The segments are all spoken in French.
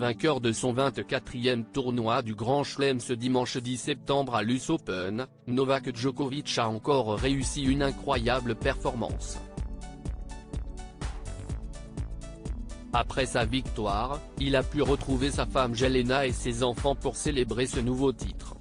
vainqueur de son 24e tournoi du Grand Chelem ce dimanche 10 septembre à l'US Open, Novak Djokovic a encore réussi une incroyable performance. Après sa victoire, il a pu retrouver sa femme Jelena et ses enfants pour célébrer ce nouveau titre.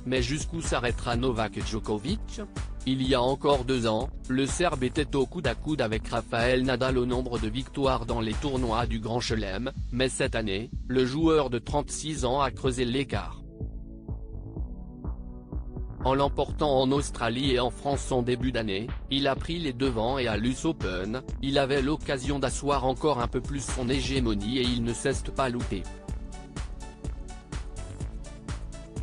Mais jusqu'où s'arrêtera Novak Djokovic ? Il y a encore 2 ans, le Serbe était au coude à coude avec Rafael Nadal au nombre de victoires dans les tournois du Grand Chelem, mais cette année, le joueur de 36 ans a creusé l'écart. En l'emportant en Australie et en France en début d'année, il a pris les devants et à l'US Open, il avait l'occasion d'asseoir encore un peu plus son hégémonie et il ne cesse pas lutter.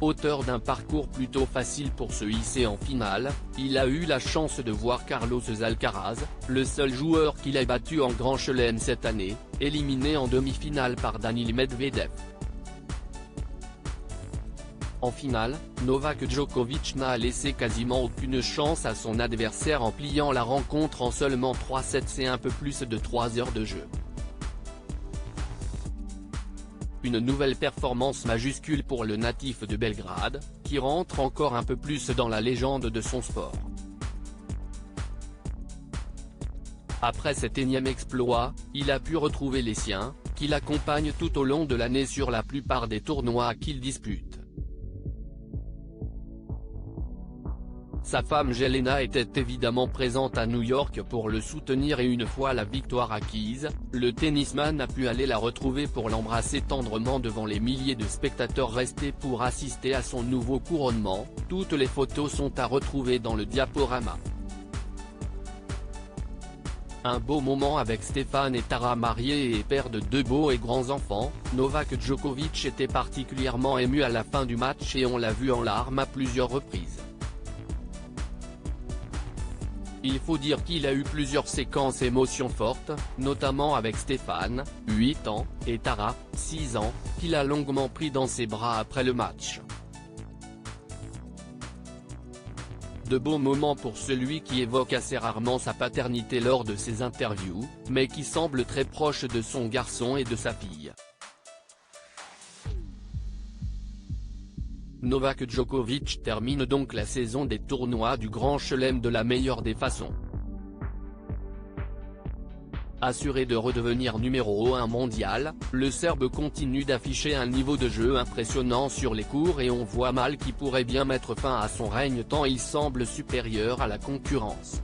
Auteur d'un parcours plutôt facile pour se hisser en finale, il a eu la chance de voir Carlos Alcaraz, le seul joueur qu'il ait battu en Grand Chelem cette année, éliminé en demi-finale par Daniil Medvedev. En finale, Novak Djokovic n'a laissé quasiment aucune chance à son adversaire en pliant la rencontre en seulement 3 sets et un peu plus de 3 heures de jeu. Une nouvelle performance majuscule pour le natif de Belgrade, qui rentre encore un peu plus dans la légende de son sport. Après cet énième exploit, il a pu retrouver les siens, qui l'accompagnent tout au long de l'année sur la plupart des tournois qu'il dispute. Sa femme Jelena était évidemment présente à New York pour le soutenir et une fois la victoire acquise, le tennisman a pu aller la retrouver pour l'embrasser tendrement devant les milliers de spectateurs restés pour assister à son nouveau couronnement. Toutes les photos sont à retrouver dans le diaporama. Un beau moment avec Stéphane et Tara, mariés et père de 2 beaux et grands enfants. Novak Djokovic était particulièrement ému à la fin du match et on l'a vu en larmes à plusieurs reprises. Il faut dire qu'il a eu plusieurs séquences émotions fortes, notamment avec Stéphane, 8 ans, et Tara, 6 ans, qu'il a longuement pris dans ses bras après le match. De beaux moments pour celui qui évoque assez rarement sa paternité lors de ses interviews, mais qui semble très proche de son garçon et de sa fille. Novak Djokovic termine donc la saison des tournois du Grand Chelem de la meilleure des façons. Assuré de redevenir numéro 1 mondial, le Serbe continue d'afficher un niveau de jeu impressionnant sur les courts et on voit mal qui pourrait bien mettre fin à son règne tant il semble supérieur à la concurrence.